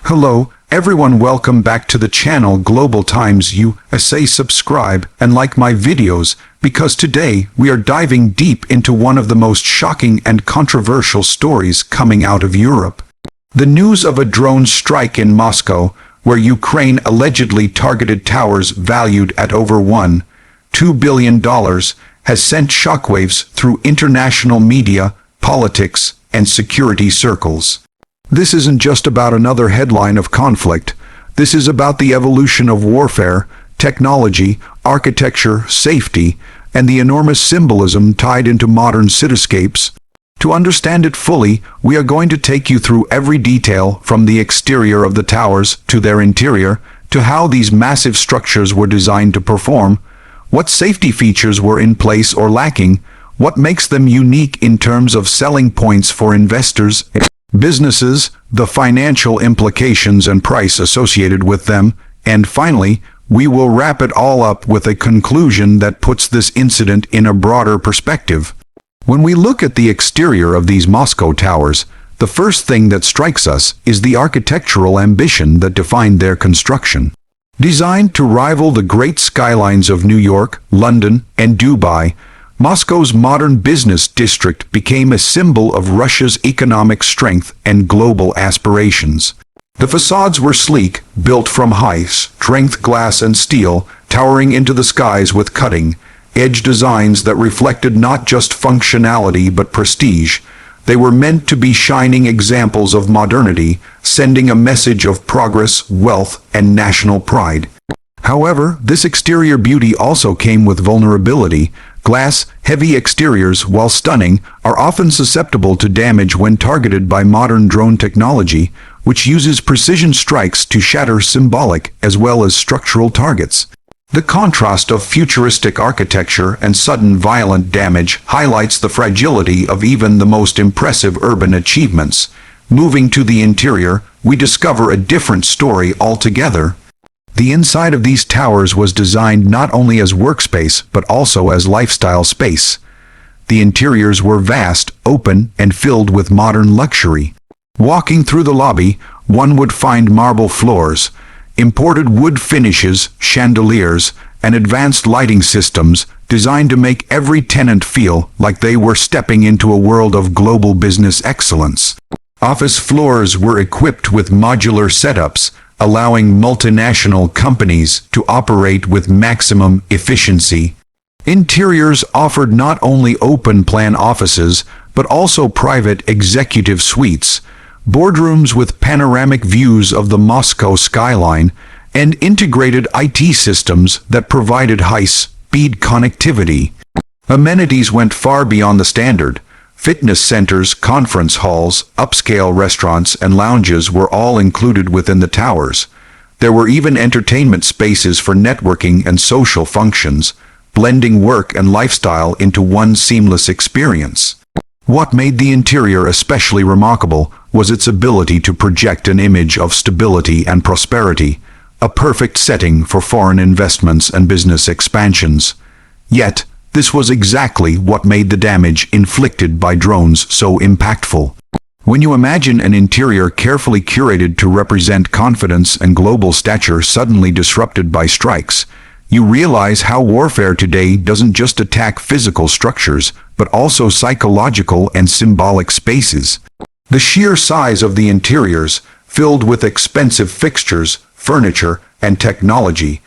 Hello, everyone, welcome back to the channel Global Times USA. Subscribe and like my videos, because today we are diving deep into one of the most shocking and controversial stories coming out of Europe. The news of a drone strike in Moscow, where Ukraine allegedly targeted towers valued at over $1.2 billion, has sent shockwaves through international media, politics, and security circles. This isn't just about another headline of conflict. This is about the evolution of warfare, technology, architecture, safety, and the enormous symbolism tied into modern cityscapes. To understand it fully, we are going to take you through every detail, from the exterior of the towers to their interior, to how these massive structures were designed to perform, what safety features were in place or lacking, what makes them unique in terms of selling points for investors, businesses, the financial implications and price associated with them, and finally, we will wrap it all up with a conclusion that puts this incident in a broader perspective. When we look at the exterior of these Moscow towers, the first thing that strikes us is the architectural ambition that defined their construction. Designed to rival the great skylines of New York, London, and Dubai, Moscow's modern business district became a symbol of Russia's economic strength and global aspirations. The facades were sleek, built from high-strength glass and steel, towering into the skies with cutting-edge designs that reflected not just functionality but prestige. They were meant to be shining examples of modernity, sending a message of progress, wealth, and national pride. However, this exterior beauty also came with vulnerability. Glass-heavy exteriors, while stunning, are often susceptible to damage when targeted by modern drone technology, which uses precision strikes to shatter symbolic as well as structural targets. The contrast of futuristic architecture and sudden violent damage highlights the fragility of even the most impressive urban achievements. Moving to the interior, we discover a different story altogether. The inside of these towers was designed not only as workspace but also as lifestyle space. The interiors were vast, open, and filled with modern luxury. Walking through the lobby, one would find marble floors, imported wood finishes, chandeliers, and advanced lighting systems designed to make every tenant feel like they were stepping into a world of global business excellence. Office floors were equipped with modular setups, allowing multinational companies to operate with maximum efficiency. Interiors offered not only open-plan offices, but also private executive suites, boardrooms with panoramic views of the Moscow skyline, and integrated IT systems that provided high-speed connectivity. Amenities went far beyond the standard. Fitness centers, conference halls, upscale restaurants, and lounges were all included within the towers. There were even entertainment spaces for networking and social functions, blending work and lifestyle into one seamless experience. What made the interior especially remarkable was its ability to project an image of stability and prosperity, a perfect setting for foreign investments and business expansions. Yet, this was exactly what made the damage inflicted by drones so impactful. When you imagine an interior carefully curated to represent confidence and global stature suddenly disrupted by strikes, you realize how warfare today doesn't just attack physical structures, but also psychological and symbolic spaces. The sheer size of the interiors, filled with expensive fixtures, furniture, and technology,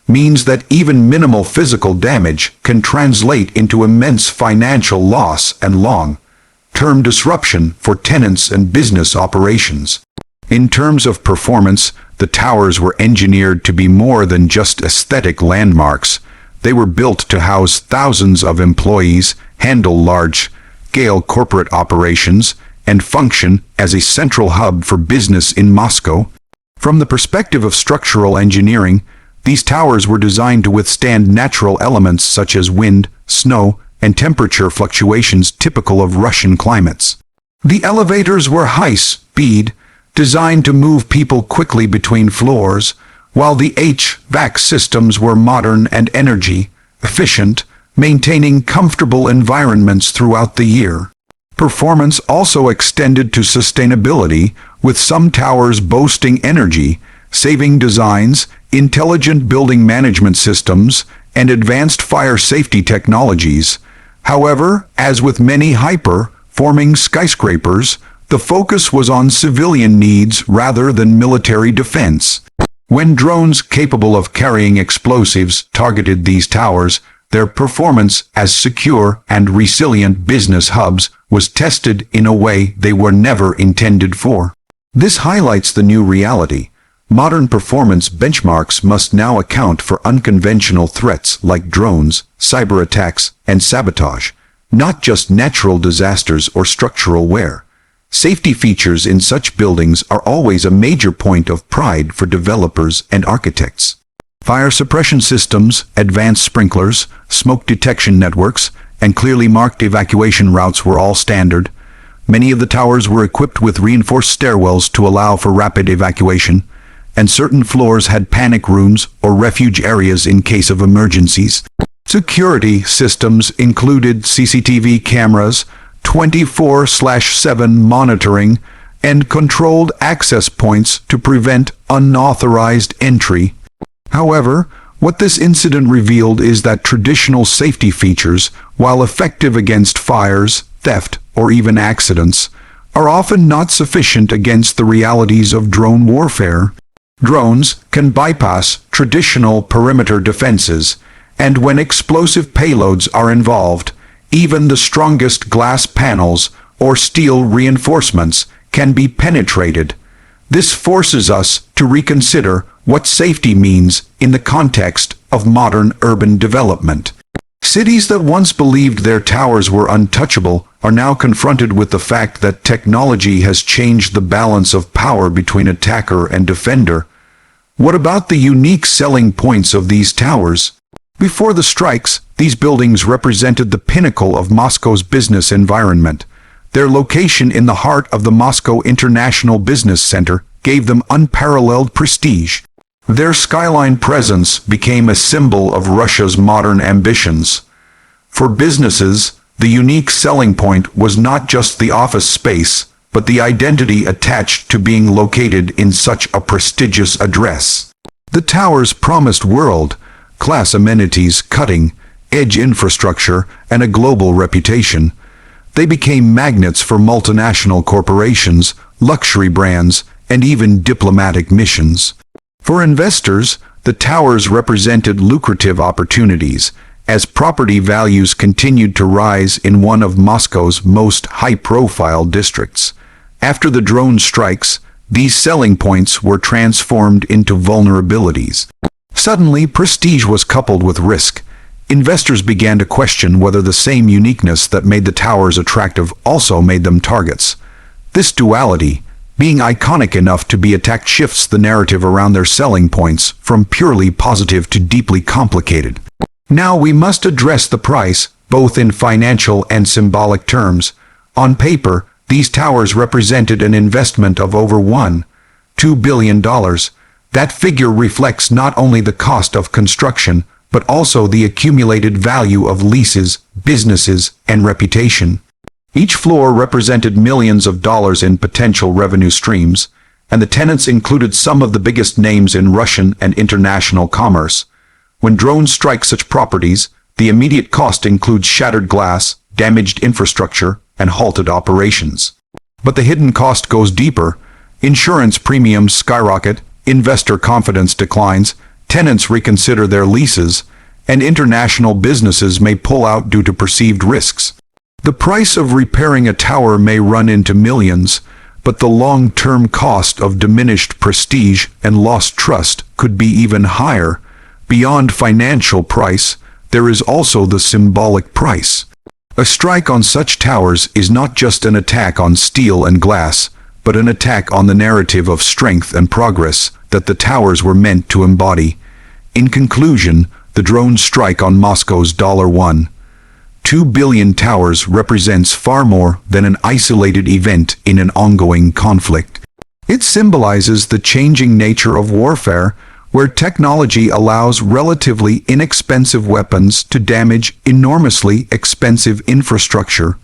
means that even minimal physical damage can translate into immense financial loss and long-term disruption for tenants and business operations. In terms of performance, the towers were engineered to be more than just aesthetic landmarks. They were built to house thousands of employees, handle large-scale corporate operations, and function as a central hub for business in Moscow. From the perspective of structural engineering, these towers were designed to withstand natural elements such as wind, snow, and temperature fluctuations typical of Russian climates. The elevators were high-speed, designed to move people quickly between floors, while the HVAC systems were modern and energy-efficient, maintaining comfortable environments throughout the year. Performance also extended to sustainability, with some towers boasting energy-saving designs, intelligent building management systems, and advanced fire safety technologies. However, as with many high-performing skyscrapers, the focus was on civilian needs rather than military defense. When drones capable of carrying explosives targeted these towers, their performance as secure and resilient business hubs was tested in a way they were never intended for. This highlights the new reality. Modern performance benchmarks must now account for unconventional threats like drones, cyber attacks, and sabotage, not just natural disasters or structural wear. Safety features in such buildings are always a major point of pride for developers and architects. Fire suppression systems, advanced sprinklers, smoke detection networks, and clearly marked evacuation routes were all standard. Many of the towers were equipped with reinforced stairwells to allow for rapid evacuation, and certain floors had panic rooms or refuge areas in case of emergencies. Security systems included CCTV cameras, 24/7 monitoring, and controlled access points to prevent unauthorized entry. However, what this incident revealed is that traditional safety features, while effective against fires, theft, or even accidents, are often not sufficient against the realities of drone warfare. Drones can bypass traditional perimeter defenses, and when explosive payloads are involved, even the strongest glass panels or steel reinforcements can be penetrated. This forces us to reconsider what safety means in the context of modern urban development. Cities that once believed their towers were untouchable are now confronted with the fact that technology has changed the balance of power between attacker and defender. What about the unique selling points of these towers? Before the strikes, these buildings represented the pinnacle of Moscow's business environment. Their location in the heart of the Moscow International Business Center gave them unparalleled prestige. Their skyline presence became a symbol of Russia's modern ambitions. For businesses, the unique selling point was not just the office space, but the identity attached to being located in such a prestigious address. The towers promised world-class amenities, cutting-edge infrastructure, and a global reputation. They became magnets for multinational corporations, luxury brands, and even diplomatic missions. For investors, the towers represented lucrative opportunities, as property values continued to rise in one of Moscow's most high-profile districts. After the drone strikes, these selling points were transformed into vulnerabilities. Suddenly, prestige was coupled with risk. Investors began to question whether the same uniqueness that made the towers attractive also made them targets. This duality, being iconic enough to be attacked, shifts the narrative around their selling points from purely positive to deeply complicated. Now we must address the price, both in financial and symbolic terms. On paper, these towers represented an investment of over $2 billion. That figure reflects not only the cost of construction, but also the accumulated value of leases, businesses, and reputation. Each floor represented millions of dollars in potential revenue streams, and the tenants included some of the biggest names in Russian and international commerce. When drones strike such properties, the immediate cost includes shattered glass, damaged infrastructure, and halted operations. But the hidden cost goes deeper. Insurance premiums skyrocket, investor confidence declines, tenants reconsider their leases, and international businesses may pull out due to perceived risks. The price of repairing a tower may run into millions, but the long-term cost of diminished prestige and lost trust could be even higher. Beyond financial price, there is also the symbolic price. A strike on such towers is not just an attack on steel and glass, but an attack on the narrative of strength and progress that the towers were meant to embody. In conclusion, the drone strike on Moscow's $1.2 billion towers represents far more than an isolated event in an ongoing conflict. It symbolizes the changing nature of warfare, where technology allows relatively inexpensive weapons to damage enormously expensive infrastructure.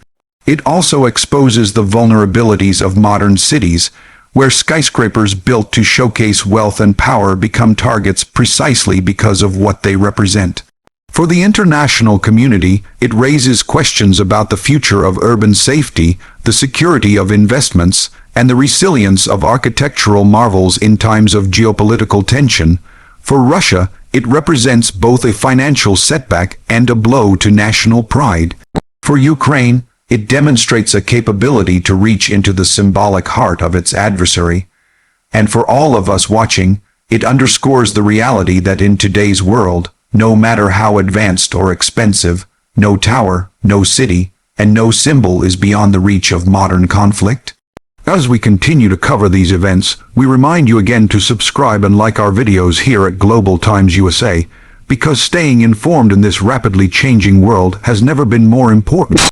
It also exposes the vulnerabilities of modern cities, where skyscrapers built to showcase wealth and power become targets precisely because of what they represent. For the international community, it raises questions about the future of urban safety, the security of investments, and the resilience of architectural marvels in times of geopolitical tension. For Russia, it represents both a financial setback and a blow to national pride. For Ukraine, it demonstrates a capability to reach into the symbolic heart of its adversary. And for all of us watching, it underscores the reality that in today's world, no matter how advanced or expensive, no tower, no city, and no symbol is beyond the reach of modern conflict. As we continue to cover these events, we remind you again to subscribe and like our videos here at Global Times USA, because staying informed in this rapidly changing world has never been more important.